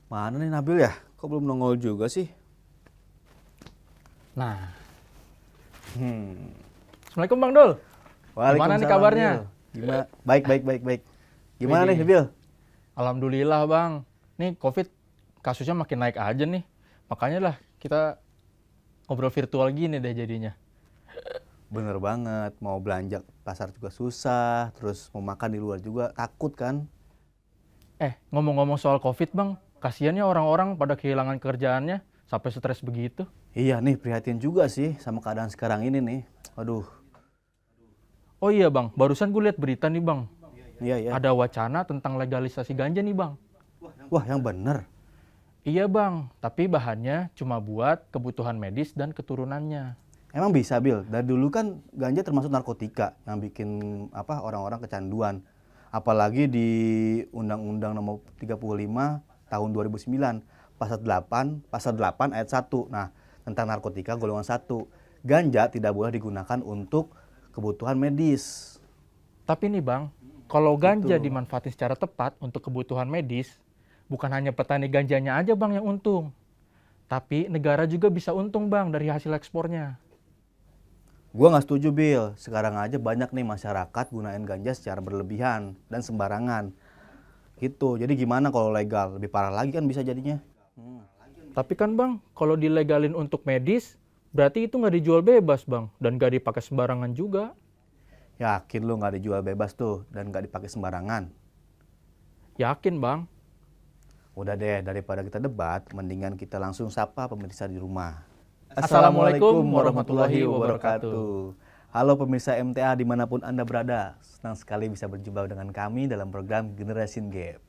Mana nih Nabil ya? Kok belum nongol juga sih? Nah, Hmm. Assalamualaikum Bang Dul. Gimana nih Waalaikumsalam kabarnya? Bil. Gimana? Baik, baik, baik, baik. Gimana nih Widih, Bil? Alhamdulillah Bang. Nih COVID kasusnya makin naik aja nih. Makanya lah kita ngobrol virtual gini deh jadinya. Bener banget. Mau belanja pasar juga susah. Terus mau makan di luar juga takut kan? Ngomong-ngomong soal COVID Bang, kasiannya orang-orang pada kehilangan kerjaannya sampai stres begitu. Iya nih prihatin juga sih sama keadaan sekarang ini nih. Aduh. Oh iya Bang, barusan gue lihat berita nih Bang. Iya ya. Ada wacana tentang legalisasi ganja nih Bang. Wah yang bener. Iya Bang, tapi bahannya cuma buat kebutuhan medis dan keturunannya. Emang bisa Bil? Dari dulu kan ganja termasuk narkotika yang bikin orang-orang kecanduan. Apalagi di Undang-Undang Nomor 35 Tahun 2009 Pasal 8 ayat 1. Nah, tentang narkotika golongan 1. Ganja tidak boleh digunakan untuk kebutuhan medis. Tapi nih Bang, kalau ganja Gitu. dimanfaatin secara tepat untuk kebutuhan medis, bukan hanya petani ganjanya aja Bang yang untung. Tapi negara juga bisa untung Bang dari hasil ekspornya. Gua nggak setuju Bil. Sekarang aja banyak nih masyarakat gunain ganja secara berlebihan dan sembarangan. Gitu. Jadi gimana kalau legal? Lebih parah lagi kan bisa jadinya. Tapi kan Bang, kalau dilegalin untuk medis, berarti itu nggak dijual bebas Bang, dan nggak dipakai sembarangan juga. Yakin lu nggak dijual bebas tuh dan nggak dipakai sembarangan? Yakin Bang? Udah deh, daripada kita debat, mendingan kita langsung sapa pemirsa di rumah. Assalamualaikum warahmatullahi wabarakatuh. Halo pemirsa MTA dimanapun Anda berada. Senang sekali bisa berjumpa dengan kami dalam program Generation Gap.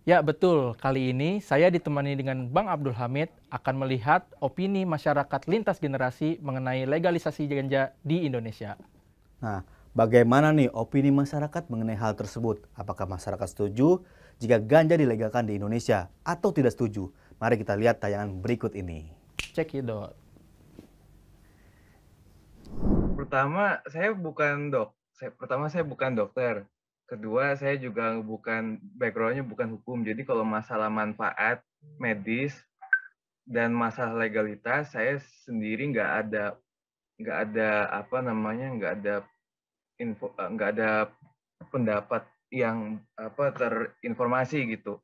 Ya betul, kali ini saya ditemani dengan Bang Abdul Hamid akan melihat opini masyarakat lintas generasi mengenai legalisasi ganja di Indonesia. Nah, bagaimana nih opini masyarakat mengenai hal tersebut? Apakah masyarakat setuju jika ganja dilegalkan di Indonesia atau tidak setuju? Mari kita lihat tayangan berikut ini. Cekidot. Pertama saya bukan dokter. Kedua, saya juga bukan backgroundnya bukan hukum. Jadi kalau masalah manfaat medis dan masalah legalitas, saya sendiri nggak ada pendapat yang terinformasi gitu.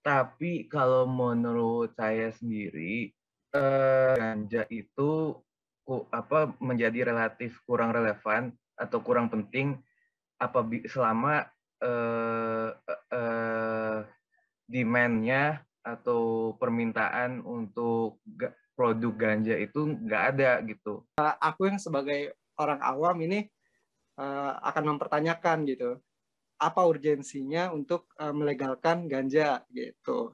Tapi kalau menurut saya sendiri, ganja itu menjadi relatif kurang relevan atau kurang penting selama demand-nya atau permintaan untuk produk ganja itu nggak ada gitu. Aku yang sebagai orang awam ini akan mempertanyakan gitu, apa urgensinya untuk melegalkan ganja gitu.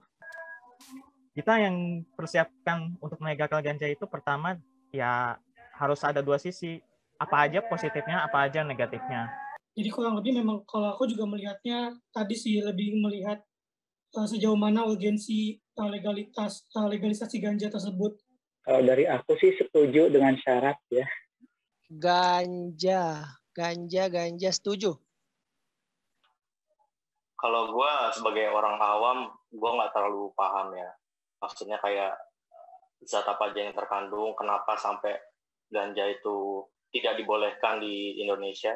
Kita yang persiapkan untuk melegalkan ganja itu pertama ya harus ada dua sisi, apa aja positifnya, apa aja negatifnya. Jadi kurang lebih memang kalau aku juga melihatnya tadi sih lebih melihat sejauh mana urgensi legalisasi ganja tersebut. Kalau dari aku sih setuju dengan syarat ya. Ganja setuju. Kalau gue sebagai orang awam, gue nggak terlalu paham ya. Maksudnya kayak zat apa aja yang terkandung, kenapa sampai ganja itu tidak dibolehkan di Indonesia.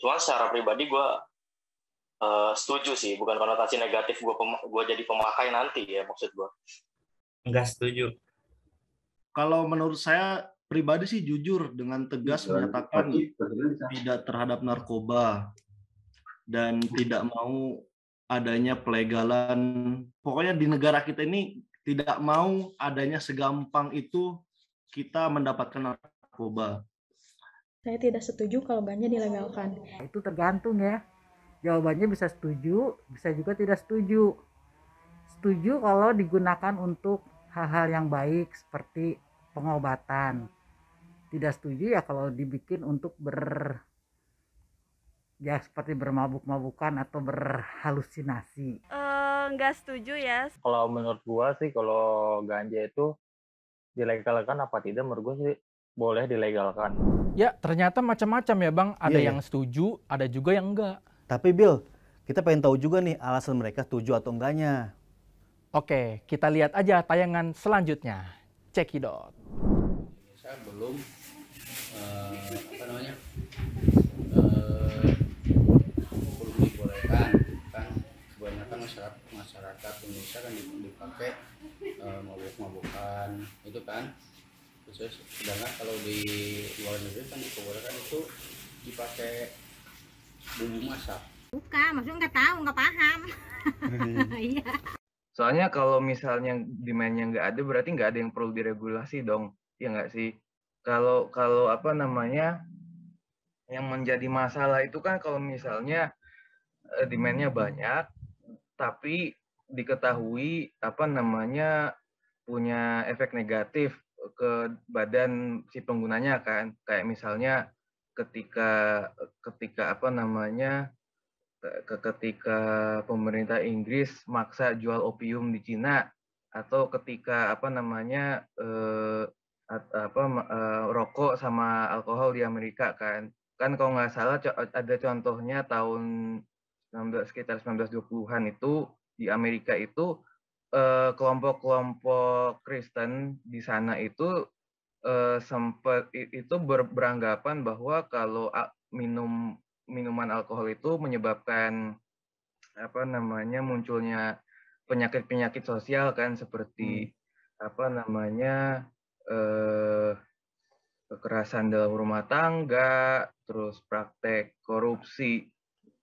Cuma secara pribadi gue setuju sih, bukan konotasi negatif gue jadi pemakai nanti ya maksud gue. Nggak setuju. Kalau menurut saya pribadi sih jujur dengan tegas menyatakan tidak terhadap narkoba dan tidak mau adanya pelegalan. Pokoknya di negara kita ini tidak mau adanya segampang itu kita mendapatkan narkoba. Saya tidak setuju kalau ganja dilegalkan. Itu tergantung ya. Jawabannya bisa setuju, bisa juga tidak setuju. Setuju kalau digunakan untuk hal-hal yang baik seperti pengobatan. Tidak setuju ya kalau dibikin untuk seperti bermabuk-mabukan atau berhalusinasi. Nggak setuju ya. Kalau menurut gua sih kalau ganja itu dilegalkan apa tidak, menurut gua sih boleh dilegalkan. Ya ternyata macam-macam ya Bang, ada yang setuju, ada juga yang enggak. Tapi Bill, kita pengen tahu juga nih alasan mereka setuju atau enggaknya. Oke, kita lihat aja tayangan selanjutnya. Cekidot. Saya belum belum dibolehkan kan, kebanyakan masyarakat Indonesia kan dipakai mabuk-mabukan itu kan, khusus sedangkan kalau di luar negeri kan diperbolehkan itu dipakai bumbu masak. Bukan, maksudnya nggak tahu, nggak paham. Iya. Soalnya kalau misalnya demand-nya nggak ada, berarti nggak ada yang perlu diregulasi dong, ya nggak sih? Kalau apa namanya, yang menjadi masalah itu kan kalau misalnya demand-nya banyak, tapi diketahui apa namanya punya efek negatif ke badan si penggunanya kan, kayak misalnya ketika apa namanya ketika pemerintah Inggris maksa jual opium di Cina, atau ketika apa namanya rokok sama alkohol di Amerika kan kalau nggak salah ada contohnya tahun sekitar 1920-an itu di Amerika itu kelompok-kelompok Kristen di sana itu sempat itu beranggapan bahwa kalau minuman alkohol itu menyebabkan apa namanya munculnya penyakit-penyakit sosial kan, seperti apa namanya kekerasan dalam rumah tangga, terus praktek korupsi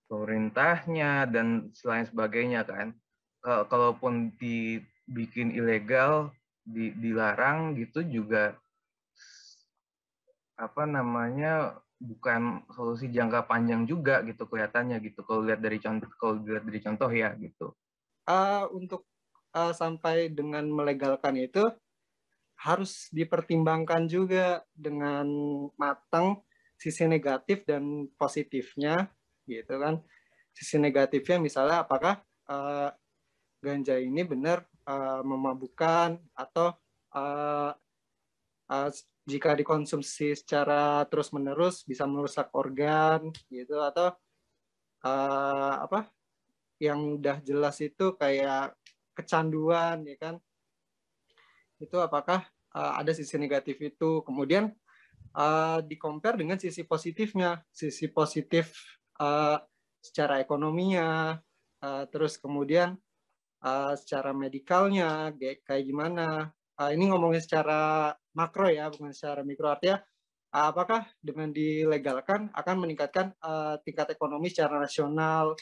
pemerintahnya dan selain sebagainya kan. Kalaupun dibikin ilegal, dilarang gitu juga apa namanya bukan solusi jangka panjang juga gitu kelihatannya gitu kalau dilihat dari contoh ya gitu. Untuk sampai dengan melegalkan itu harus dipertimbangkan juga dengan matang sisi negatif dan positifnya gitu kan. Sisi negatifnya misalnya apakah ganja ini benar memabukkan, atau jika dikonsumsi secara terus-menerus bisa merusak organ gitu, atau apa yang udah jelas itu kayak kecanduan ya kan, itu apakah ada sisi negatif itu. Kemudian di-compare dengan sisi positifnya, sisi positif secara ekonominya, terus kemudian secara medikalnya kayak gimana. Ini ngomongin secara makro ya, bukan secara mikro. Artinya apakah dengan dilegalkan akan meningkatkan tingkat ekonomi secara nasional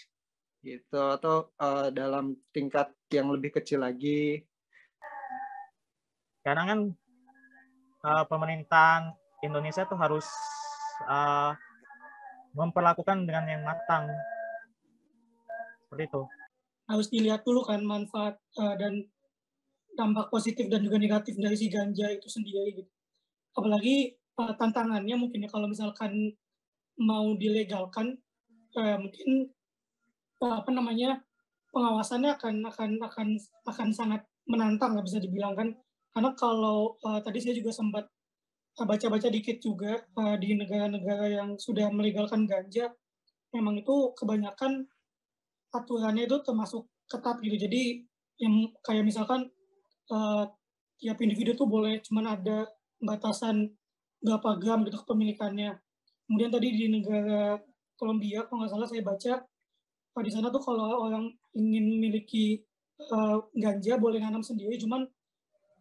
gitu, atau dalam tingkat yang lebih kecil lagi. Karena kan pemerintahan Indonesia tuh harus memperlakukan dengan yang matang, seperti itu. Harus dilihat dulu kan manfaat dan dampak positif dan juga negatif dari si ganja itu sendiri gitu. Apalagi tantangannya mungkin ya kalau misalkan mau dilegalkan, mungkin apa namanya pengawasannya akan sangat menantang, nggak bisa dibilang kan. Karena kalau tadi saya juga sempat baca-baca dikit juga di negara-negara yang sudah melegalkan ganja, memang itu kebanyakan aturannya itu termasuk ketat gitu. Jadi yang kayak misalkan tiap individu tuh boleh cuman ada batasan berapa gram gitu kepemilikannya. Kemudian tadi di negara Kolombia kalau nggak salah saya baca di sana tuh kalau orang ingin memiliki ganja boleh nanam sendiri, cuman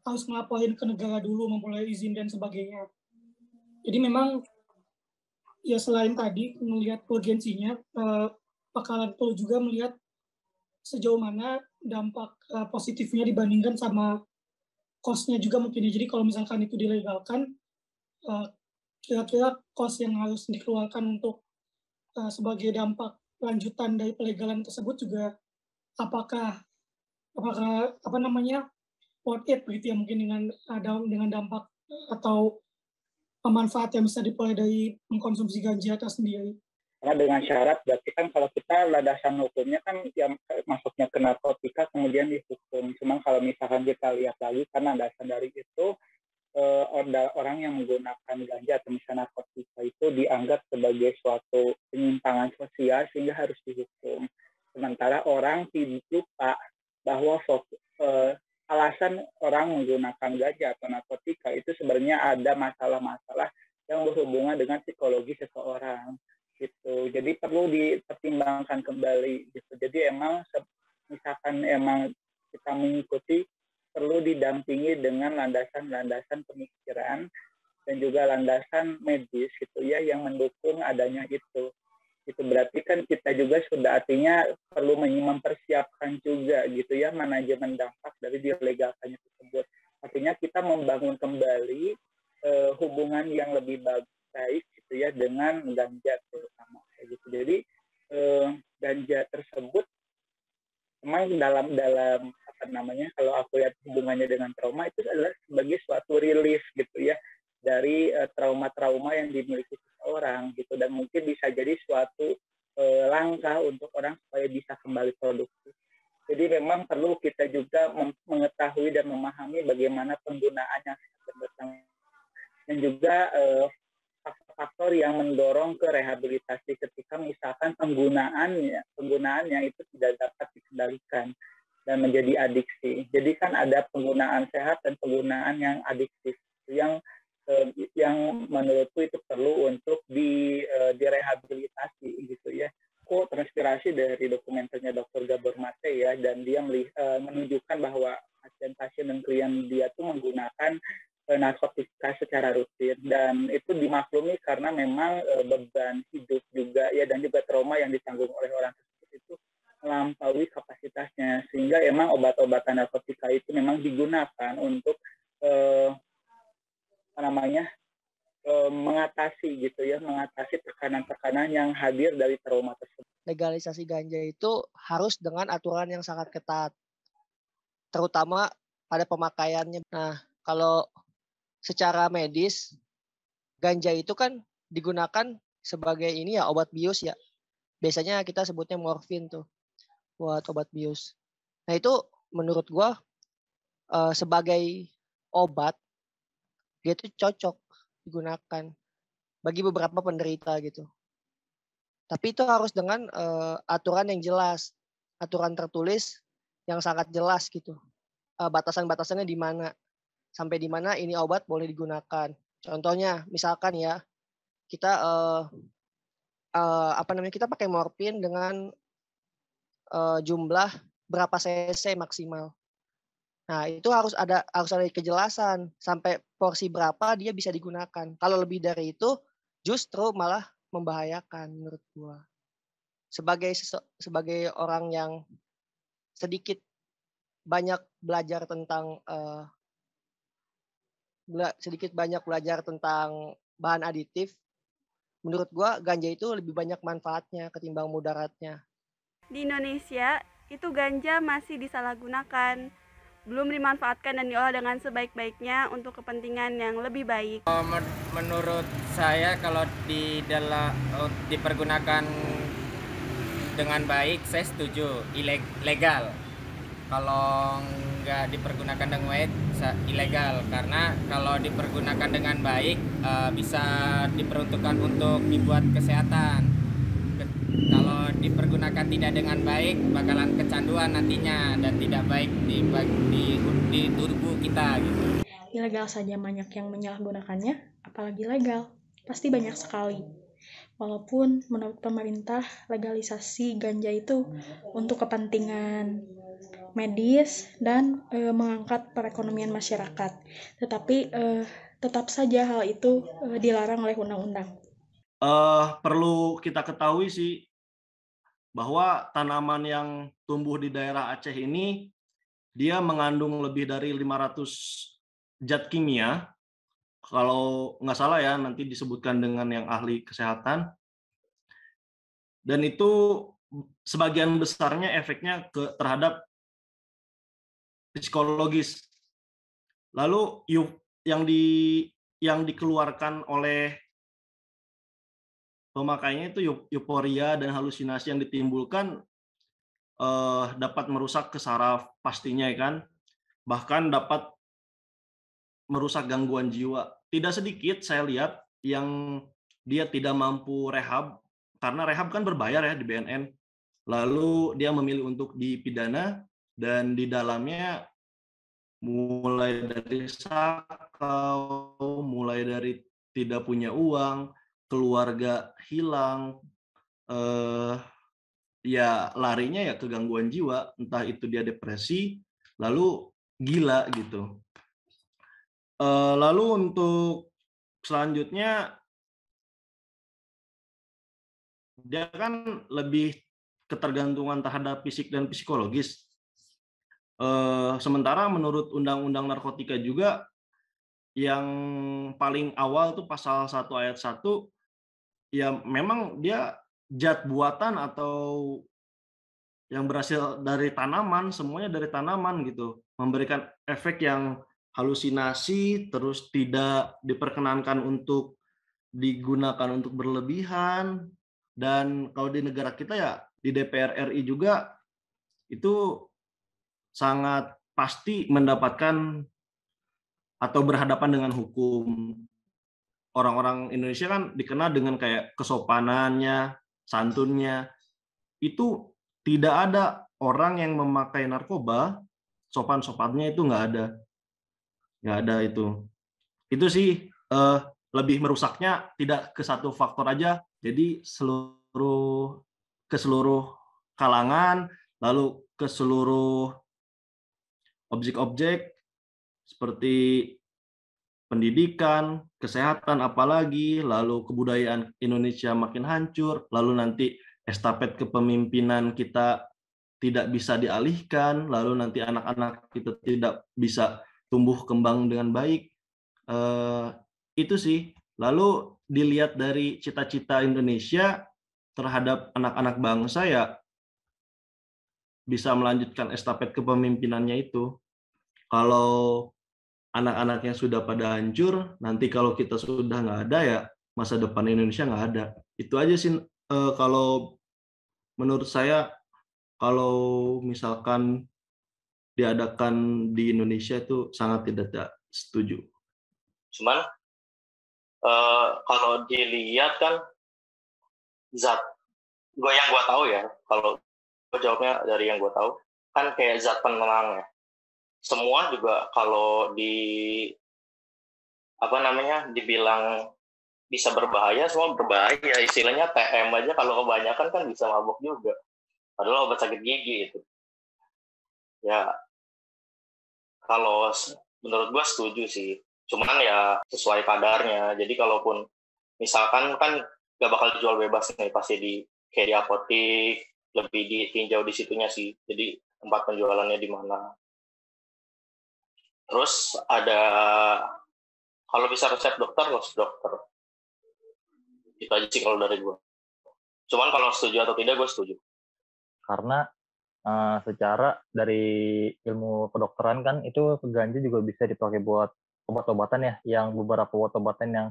harus ngelaporin ke negara dulu memperoleh izin dan sebagainya. Jadi memang ya selain tadi melihat urgensinya, bakalan perlu juga melihat sejauh mana dampak positifnya dibandingkan sama cost-nya juga mungkin ya. Jadi kalau misalkan itu dilegalkan, kira-kira cost yang harus dikeluarkan untuk sebagai dampak lanjutan dari pelegalan tersebut juga apakah apa namanya worth it begitu ya, mungkin dengan dampak atau manfaat yang bisa diperoleh dari mengkonsumsi ganja itu sendiri. Karena dengan syarat berarti kan kalau kita landasan hukumnya kan yang masuknya ke narkotika kemudian dihukum. Cuma kalau misalkan kita lihat lagi karena landasan dari itu orang yang menggunakan ganja atau misalnya narkotika itu dianggap sebagai suatu penyimpangan sosial sehingga harus dihukum. Sementara orang tidak lupa bahwa alasan orang menggunakan ganja atau narkotika itu sebenarnya ada masalah-masalah yang berhubungan dengan psikologi seseorang gitu. Jadi perlu dipertimbangkan kembali gitu. Jadi emang misalkan emang kita mengikuti, perlu didampingi dengan landasan-landasan pemikiran dan juga landasan medis gitu ya yang mendukung adanya itu. Itu berarti kan kita juga sudah artinya perlu mempersiapkan juga gitu ya manajemen dampak dari dilegalkannya tersebut. Artinya kita membangun kembali hubungan yang lebih baik gitu ya dengan ganja terutama gitu. Jadi ganja tersebut memang dalam apa namanya, kalau aku lihat hubungannya dengan trauma itu adalah sebagai suatu relief gitu ya dari trauma-trauma yang dimiliki seseorang gitu, dan mungkin bisa jadi suatu langkah untuk orang supaya bisa kembali produktif. Jadi memang perlu kita juga mengetahui dan memahami bagaimana penggunaan yang dan juga faktor yang mendorong ke rehabilitasi ketika misalkan penggunaannya itu tidak dapat dikendalikan dan menjadi adiksi. Jadi kan ada penggunaan sehat dan penggunaan yang adiktif yang menurutku itu perlu untuk direhabilitasi gitu ya. Aku terinspirasi dari dokumenternya Dr. Gabor Mate ya, dan dia menunjukkan bahwa pasien-pasien dan klien dia tuh menggunakan narkotika secara rutin, dan itu dimaklumi karena memang beban hidup juga ya dan juga trauma yang ditanggung oleh orang tersebut itu melampaui kapasitasnya, sehingga emang obat-obatan narkotika itu memang digunakan untuk mengatasi gitu ya, mengatasi tekanan-tekanan yang hadir dari trauma tersebut. Legalisasi ganja itu harus dengan aturan yang sangat ketat, terutama pada pemakaiannya. Nah, kalau secara medis, ganja itu kan digunakan sebagai ini ya, obat bius ya. Biasanya kita sebutnya morfin tuh buat obat bius. Nah itu menurut gua sebagai obat dia tuh cocok digunakan bagi beberapa penderita gitu. Tapi itu harus dengan aturan yang jelas, aturan tertulis yang sangat jelas gitu. Batasan-batasannya di mana, sampai di mana ini obat boleh digunakan. Contohnya misalkan ya, kita kita pakai morfin dengan jumlah berapa cc maksimal. Nah, itu harus ada kejelasan sampai porsi berapa dia bisa digunakan. Kalau lebih dari itu justru malah membahayakan menurut gua. Sebagai orang yang sedikit banyak belajar tentang bahan aditif, menurut gua ganja itu lebih banyak manfaatnya ketimbang mudaratnya. Di Indonesia itu ganja masih disalahgunakan, belum dimanfaatkan dan diolah dengan sebaik-baiknya untuk kepentingan yang lebih baik. Menurut saya kalau dipergunakan dengan baik, saya setuju ilegal. Kalau nggak dipergunakan dengan baik, ilegal. Karena kalau dipergunakan dengan baik bisa diperuntukkan untuk dibuat kesehatan. Kalau dipergunakan tidak dengan baik, bakalan kecanduan nantinya dan tidak baik di tubuh kita gitu. Ilegal saja banyak yang menyalahgunakannya, apalagi legal. Pasti banyak sekali. Walaupun menurut pemerintah legalisasi ganja itu untuk kepentingan medis dan mengangkat perekonomian masyarakat. Tetapi tetap saja hal itu dilarang oleh undang-undang. Perlu kita ketahui sih bahwa tanaman yang tumbuh di daerah Aceh ini dia mengandung lebih dari 500 zat kimia. Kalau nggak salah ya, nanti disebutkan dengan yang ahli kesehatan. Dan itu sebagian besarnya efeknya terhadap psikologis. Lalu yang dikeluarkan oleh pemakainya itu euforia dan halusinasi yang ditimbulkan dapat merusak ke saraf pastinya kan, bahkan dapat merusak gangguan jiwa. Tidak sedikit saya lihat yang dia tidak mampu rehab, karena rehab kan berbayar ya di BNN. Lalu dia memilih untuk dipidana dan di dalamnya mulai dari sakau, mulai dari tidak punya uang, keluarga hilang, ya larinya ya ke gangguan jiwa, entah itu dia depresi, lalu gila gitu. Lalu untuk selanjutnya, dia kan lebih ketergantungan terhadap fisik dan psikologis. Sementara menurut Undang-Undang Narkotika juga, yang paling awal tuh pasal 1 ayat 1, ya memang dia zat buatan atau yang berasal dari tanaman, semuanya dari tanaman gitu, memberikan efek yang halusinasi, terus tidak diperkenankan untuk digunakan untuk berlebihan. Dan kalau di negara kita ya, di DPR RI juga itu sangat pasti mendapatkan atau berhadapan dengan hukum. Orang-orang Indonesia kan dikenal dengan kayak kesopanannya, santunnya. Itu tidak ada orang yang memakai narkoba, sopan-sopannya itu nggak ada. Nggak ada itu. Itu sih lebih merusaknya tidak ke satu faktor aja, jadi ke seluruh kalangan, lalu ke seluruh objek-objek seperti pendidikan, kesehatan apalagi, lalu kebudayaan Indonesia makin hancur, lalu nanti estafet kepemimpinan kita tidak bisa dialihkan, lalu nanti anak-anak kita tidak bisa tumbuh kembang dengan baik. Itu sih. Lalu dilihat dari cita-cita Indonesia terhadap anak-anak bangsa, ya bisa melanjutkan estafet kepemimpinannya itu. Kalau anak-anaknya sudah pada hancur, nanti kalau kita sudah nggak ada, ya masa depan Indonesia nggak ada. Itu aja sih kalau menurut saya, kalau misalkan diadakan di Indonesia itu sangat tidak setuju. Cuman kalau dilihat kan zat, yang gue tahu ya, kalau gue jawabnya dari yang gue tahu, kan kayak zat penenang ya. Semua juga kalau dibilang bisa berbahaya, semua berbahaya. Istilahnya TM aja kalau kebanyakan kan bisa mabuk juga. Padahal obat sakit gigi itu. Ya, kalau menurut gue setuju sih. Cuman ya sesuai kadarnya. Jadi kalaupun misalkan kan gak bakal dijual bebas nih, pasti kayak di apotik, lebih ditinjau di situnya sih. Jadi tempat penjualannya di mana. Terus ada, kalau bisa resep dokter, harus dokter. Itu aja sih kalau dari gue. Cuman kalau setuju atau tidak, gue setuju. Karena secara dari ilmu kedokteran kan itu ganja juga bisa dipakai buat obat-obatan ya, yang beberapa obat-obatan yang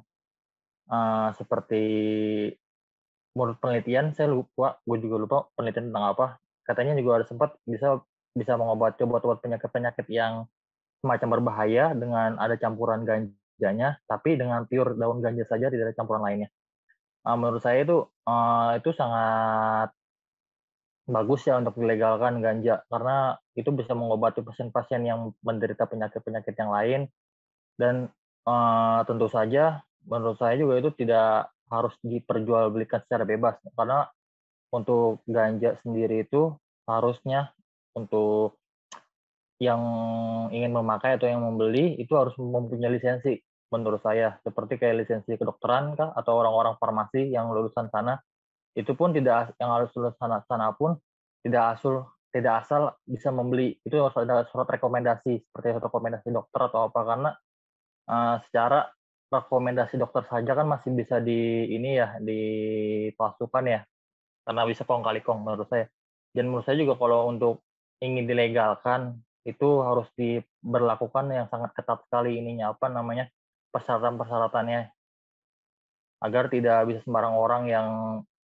seperti menurut penelitian, saya lupa, gue juga lupa penelitian tentang apa, katanya juga ada sempat bisa mengobati obat-obat penyakit-penyakit yang semacam berbahaya dengan ada campuran ganjanya, tapi dengan pure daun ganja saja, tidak ada campuran lainnya. Menurut saya itu sangat bagus ya untuk dilegalkan ganja, karena itu bisa mengobati pasien-pasien yang menderita penyakit-penyakit yang lain. Dan tentu saja menurut saya juga itu tidak harus diperjualbelikan secara bebas, karena untuk ganja sendiri itu harusnya untuk yang ingin memakai atau yang membeli itu harus mempunyai lisensi menurut saya, seperti kayak lisensi kedokteran kah, atau orang-orang farmasi yang lulusan sana. Itu pun tidak, yang harus lulusan sana pun tidak asal bisa membeli, itu harus ada surat rekomendasi seperti rekomendasi dokter atau apa, karena secara rekomendasi dokter saja kan masih bisa dipalsukan ya, karena bisa kong kali kong menurut saya. Dan menurut saya juga kalau untuk ingin dilegalkan itu harus diberlakukan yang sangat ketat sekali persyaratan-persyaratannya, agar tidak bisa sembarang orang yang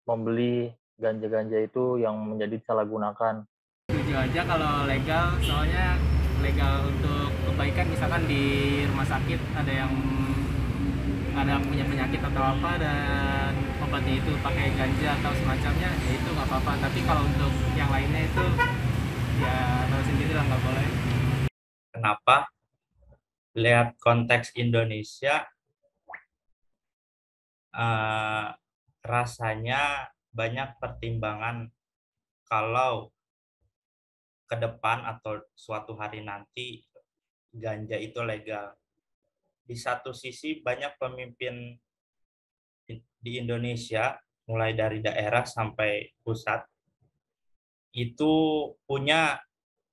membeli ganja-ganja itu yang menjadi disalahgunakan. Setuju aja kalau legal, soalnya legal untuk kebaikan. Misalkan di rumah sakit ada yang punya penyakit atau apa dan obatnya itu pakai ganja atau semacamnya, ya itu nggak apa-apa. Tapi kalau untuk yang lainnya itu ya tahu sendiri lah, nggak boleh. Kenapa? Lihat konteks Indonesia, rasanya banyak pertimbangan kalau ke depan atau suatu hari nanti ganja itu legal. Di satu sisi banyak pemimpin di Indonesia, mulai dari daerah sampai pusat, itu punya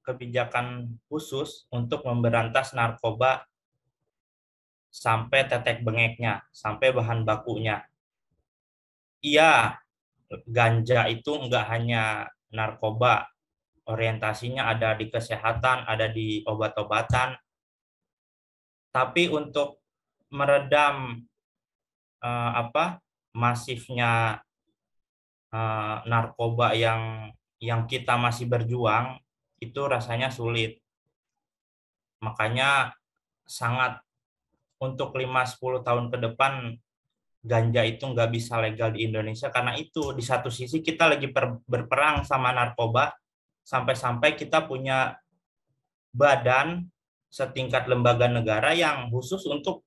kebijakan khusus untuk memberantas narkoba sampai tetek bengeknya, sampai bahan bakunya. Iya, ganja itu enggak hanya narkoba, orientasinya ada di kesehatan, ada di obat-obatan. Tapi untuk meredam masifnya narkoba yang kita masih berjuang, itu rasanya sulit. Makanya sangat untuk 5-10 tahun ke depan ganja itu nggak bisa legal di Indonesia, karena itu di satu sisi kita lagi berperang sama narkoba, sampai-sampai kita punya badan setingkat lembaga negara yang khusus untuk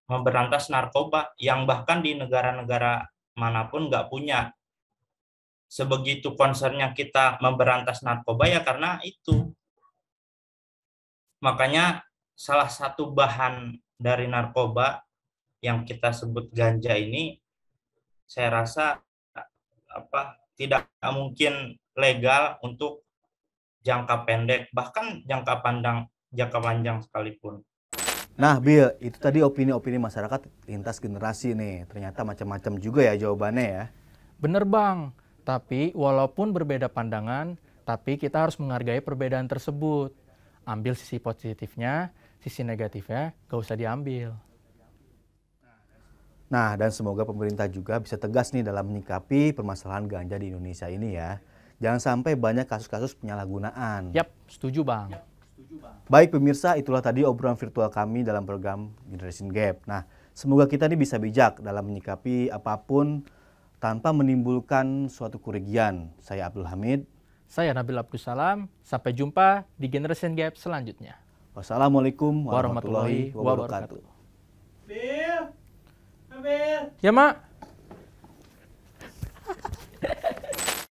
memberantas narkoba, yang bahkan di negara-negara manapun nggak punya. Sebegitu concernnya kita memberantas narkoba ya karena itu. Makanya salah satu bahan dari narkoba yang kita sebut ganja ini, saya rasa tidak mungkin legal untuk jangka pendek, bahkan jangka panjang sekalipun. Nah, Bill, itu tadi opini-opini masyarakat lintas generasi nih. Ternyata macam-macam juga ya jawabannya ya. Bener Bang, tapi walaupun berbeda pandangan, tapi kita harus menghargai perbedaan tersebut. Ambil sisi positifnya, sisi negatifnya gak usah diambil. Nah, dan semoga pemerintah juga bisa tegas nih dalam menyikapi permasalahan ganja di Indonesia ini ya. Jangan sampai banyak kasus-kasus penyalahgunaan. Yap, setuju Bang. Baik pemirsa, itulah tadi obrolan virtual kami dalam program Generation Gap. Nah, semoga kita ini bisa bijak dalam menyikapi apapun tanpa menimbulkan suatu kerugian. Saya Abdul Hamid. Saya Nabil Abdussalam. Sampai jumpa di Generation Gap selanjutnya. Wassalamualaikum warahmatullahi wabarakatuh. Ya, Mak.